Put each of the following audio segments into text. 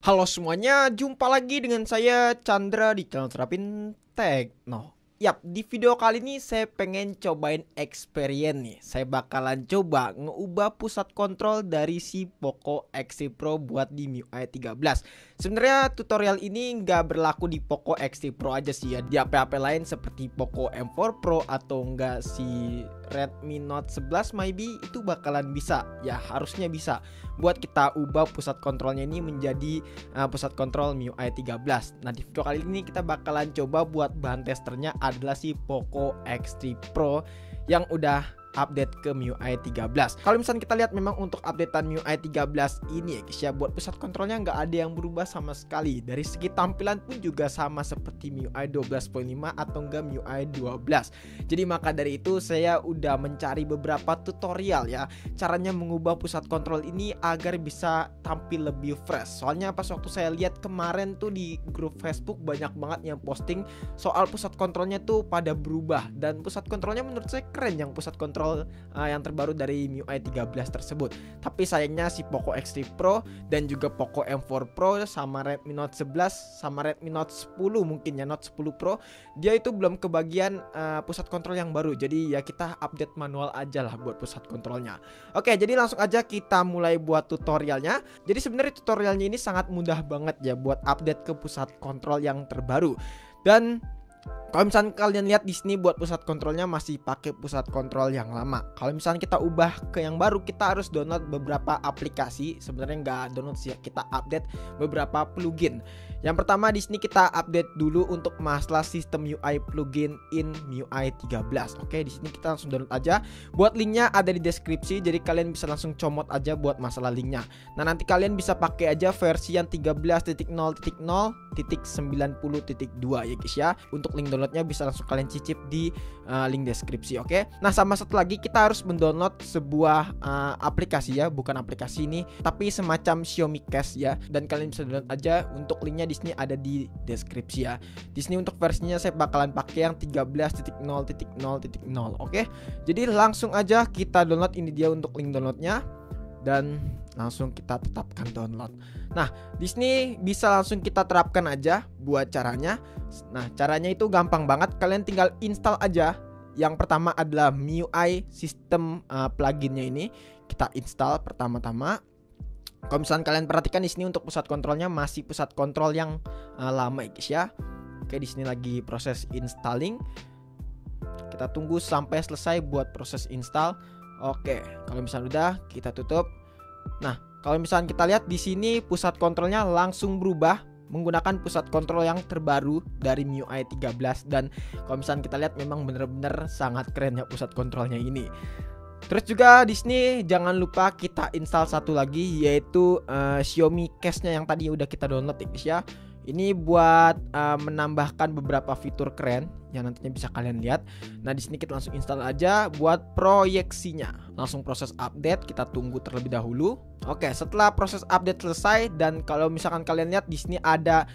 Halo semuanya, jumpa lagi dengan saya Chandra di channel Terapin Tekno. Yap, di video kali ini saya pengen cobain experience nih. Saya bakalan coba ngeubah pusat kontrol dari si Poco X3 Pro buat di MIUI 13. Sebenarnya tutorial ini nggak berlaku di Poco X3 Pro aja sih ya. Di HP-HP lain seperti Poco M4 Pro atau enggak si Redmi Note 11 maybe itu bakalan bisa. Ya harusnya bisa buat kita ubah pusat kontrolnya ini menjadi pusat kontrol MIUI 13. Nah di video kali ini kita bakalan coba buat bahan testernya adalah si Poco X3 Pro yang udah update ke MIUI 13. Kalau misalnya kita lihat memang untuk updatean MIUI 13 ini ya guys ya, buat pusat kontrolnya nggak ada yang berubah sama sekali. Dari segi tampilan pun juga sama seperti MIUI 12.5 atau enggak MIUI 12. Jadi maka dari itu saya udah mencari beberapa tutorial ya, caranya mengubah pusat kontrol ini agar bisa tampil lebih fresh. Soalnya pas waktu saya lihat kemarin tuh di grup Facebook banyak banget yang posting soal pusat kontrolnya tuh pada berubah, dan pusat kontrolnya menurut saya keren yang pusat kontrol yang terbaru dari MIUI 13 tersebut. Tapi sayangnya si Poco X3 Pro dan juga Poco M4 Pro sama Redmi Note 11 sama Redmi Note 10 mungkin ya, Note 10 Pro, dia itu belum kebagian pusat kontrol yang baru. Jadi ya kita update manual aja lah buat pusat kontrolnya. Oke, jadi langsung aja kita mulai buat tutorialnya. Jadi sebenarnya tutorialnya ini sangat mudah banget ya buat update ke pusat kontrol yang terbaru. Dan kalau misalnya kalian lihat di sini buat pusat kontrolnya masih pakai pusat kontrol yang lama. Kalau misalnya kita ubah ke yang baru, kita harus download beberapa aplikasi. Sebenarnya nggak download sih, kita update beberapa plugin. Yang pertama di sini kita update dulu untuk masalah sistem UI plugin in MIUI 13. Oke, di sini kita langsung download aja. Buat linknya ada di deskripsi, jadi kalian bisa langsung comot aja buat masalah linknya. Nah nanti kalian bisa pakai aja versi yang 13.0.0.90.2 ya guys ya. Untuk link downloadnya bisa langsung kalian cicip di link deskripsi. Oke. Nah sama satu lagi kita harus mendownload sebuah aplikasi ya, bukan aplikasi ini tapi semacam Xiaomi Cast ya, dan kalian bisa download aja. Untuk linknya di sini ada di deskripsi ya. Di sini untuk versinya saya bakalan pakai yang 13.0.0.0. Oke. Jadi langsung aja kita download, ini dia untuk link downloadnya, dan langsung kita tetapkan download. Nah, di sini bisa langsung kita terapkan aja buat caranya. Nah, caranya itu gampang banget. Kalian tinggal install aja. Yang pertama adalah MIUI sistem pluginnya ini. Kita install pertama-tama. Kalau misalnya kalian perhatikan di sini untuk pusat kontrolnya masih pusat kontrol yang lama ya guys ya. Oke, di sini lagi proses installing. Kita tunggu sampai selesai buat proses install. Oke, kalau misalnya udah kita tutup. Nah, kalau misalnya kita lihat di sini pusat kontrolnya langsung berubah menggunakan pusat kontrol yang terbaru dari MIUI 13, dan kalau misalnya kita lihat memang bener-bener sangat keren ya pusat kontrolnya ini. Terus juga di sini jangan lupa kita install satu lagi, yaitu Xiaomi Cast-nya yang tadi udah kita download ya guys ya. Ini buat menambahkan beberapa fitur keren yang nantinya bisa kalian lihat. Nah di sini kita langsung install aja buat proyeksinya. Langsung proses update, kita tunggu terlebih dahulu. Oke, setelah proses update selesai, dan kalau misalkan kalian lihat di sini ada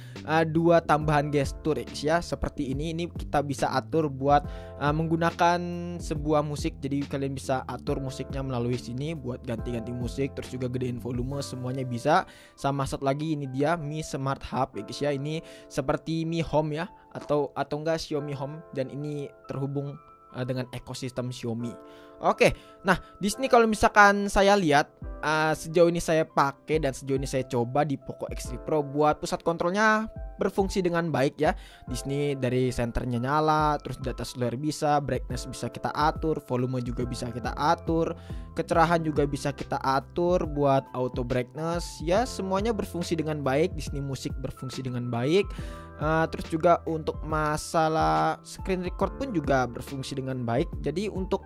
dua tambahan gestur ya, seperti ini. Ini kita bisa atur buat menggunakan sebuah musik. Jadi kalian bisa atur musiknya melalui sini buat ganti-ganti musik, terus juga gedein volume, semuanya bisa. Sama satu lagi ini dia Mi Smart Hub ya guys ya. Ini seperti Mi Home ya, atau enggak Xiaomi Home, dan ini terhubung dengan ekosistem Xiaomi. Oke, nah di sini kalau misalkan saya lihat sejauh ini saya pakai dan sejauh ini saya coba di Poco X3 Pro buat pusat kontrolnya berfungsi dengan baik ya. Di sini dari senternya nyala, terus data seluler bisa, brightness bisa kita atur, volume juga bisa kita atur, kecerahan juga bisa kita atur buat auto brightness ya, semuanya berfungsi dengan baik. Di sini musik berfungsi dengan baik. Terus juga untuk masalah screen record pun juga berfungsi dengan baik. Jadi untuk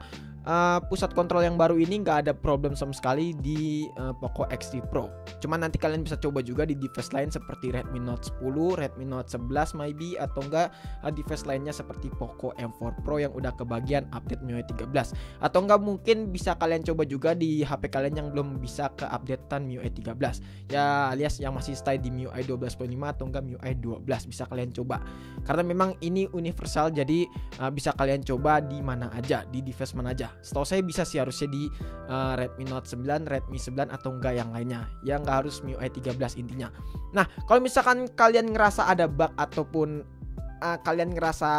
pusat kontrol yang baru ini nggak ada problem sama sekali di Poco X3 Pro. Cuman nanti kalian bisa coba juga di device lain seperti Redmi Note 10, Redmi Note 11 maybe, atau enggak device lainnya seperti Poco M4 Pro yang udah kebagian update MIUI 13. Atau enggak mungkin bisa kalian coba juga di HP kalian yang belum bisa ke updatean MIUI 13. Ya alias yang masih stay di MIUI 12.5 atau enggak MIUI 12, bisa kalian coba. Karena memang ini universal, jadi bisa kalian coba di mana aja, di device mana aja. setahu saya bisa sih harusnya di Redmi Note 9, Redmi 9 atau enggak yang lainnya. Ya nggak harus MIUI 13 intinya. Nah, kalau misalkan kalian ngerasa ada bug ataupun kalian ngerasa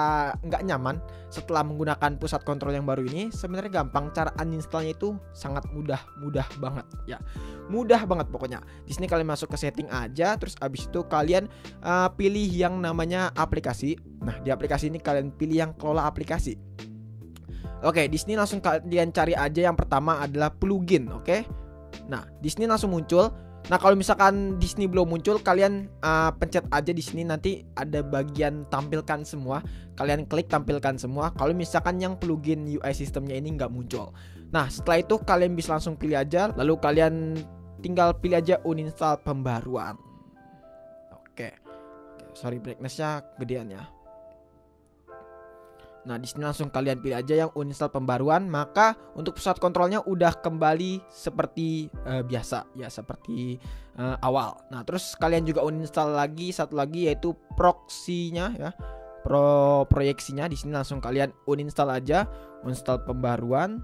nggak nyaman setelah menggunakan pusat kontrol yang baru ini, sebenarnya gampang. Cara uninstallnya itu sangat mudah banget ya, mudah banget pokoknya. Di sini kalian masuk ke setting aja, terus abis itu kalian pilih yang namanya aplikasi. Nah, di aplikasi ini kalian pilih yang kelola aplikasi. Oke, di sini langsung kalian cari aja yang pertama adalah plugin. Oke, nah di sini langsung muncul. Nah, kalau misalkan di sini belum muncul, kalian pencet aja di sini, nanti ada bagian tampilkan semua. Kalian klik tampilkan semua. Kalau misalkan yang plugin UI sistemnya ini nggak muncul. Nah, setelah itu kalian bisa langsung pilih aja, lalu kalian tinggal pilih aja uninstall pembaruan. Oke, sorry brightness-nya gedean ya. Nah, di sini langsung kalian pilih aja yang uninstall pembaruan, maka untuk pusat kontrolnya udah kembali seperti biasa ya, seperti awal. Nah, terus kalian juga uninstall lagi satu lagi, yaitu proxy-nya ya. Proyeksinya di sini langsung kalian uninstall aja, uninstall pembaruan.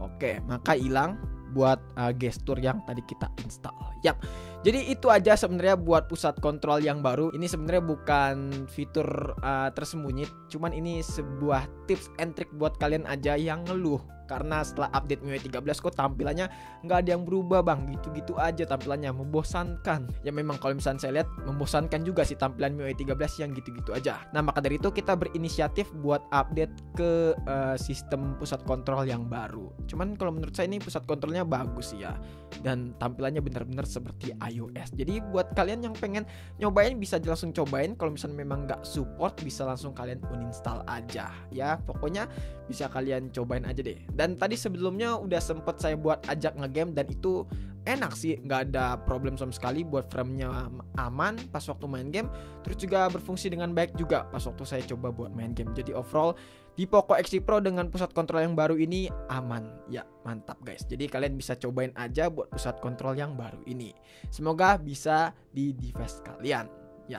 Oke, maka hilang buat gestur yang tadi kita install. Yap. Jadi itu aja sebenarnya buat pusat kontrol yang baru. Ini sebenarnya bukan fitur tersembunyi, cuman ini sebuah tips and trick buat kalian aja yang ngeluh karena setelah update MIUI 13 kok tampilannya nggak ada yang berubah bang, gitu-gitu aja tampilannya, membosankan. Ya memang kalau misalnya saya lihat membosankan juga sih tampilan MIUI 13 yang gitu-gitu aja. Nah, maka dari itu kita berinisiatif buat update ke sistem pusat kontrol yang baru. Cuman kalau menurut saya ini pusat kontrolnya bagus ya, dan tampilannya benar-benar seperti iOS. Jadi buat kalian yang pengen nyobain bisa langsung cobain. Kalau misalnya memang nggak support bisa langsung kalian uninstall aja ya. Pokoknya bisa kalian cobain aja deh. Dan tadi sebelumnya udah sempet saya buat ajak ngegame dan itu enak sih, nggak ada problem sama sekali. Buat frame-nya aman pas waktu main game, terus juga berfungsi dengan baik juga pas waktu saya coba buat main game. Jadi overall di Poco X3 Pro dengan pusat kontrol yang baru ini aman ya, mantap guys. Jadi kalian bisa cobain aja buat pusat kontrol yang baru ini. Semoga bisa di device kalian ya.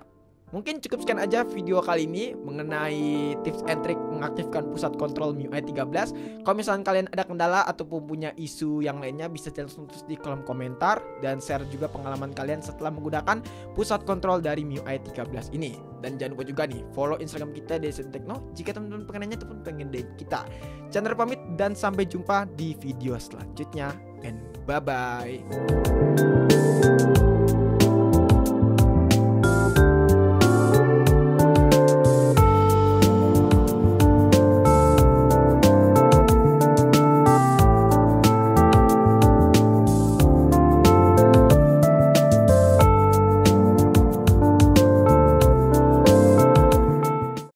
Mungkin cukup sekian aja video kali ini mengenai tips and trick mengaktifkan pusat kontrol MIUI 13. Kalau misalnya kalian ada kendala ataupun punya isu yang lainnya, bisa langsung tulis di kolom komentar dan share juga pengalaman kalian setelah menggunakan pusat kontrol dari MIUI 13 ini. Dan jangan lupa juga nih follow Instagram kita DesiTechno jika teman-teman pengen nanya ataupun pengen date kita. Chandra pamit dan sampai jumpa di video selanjutnya, and bye bye.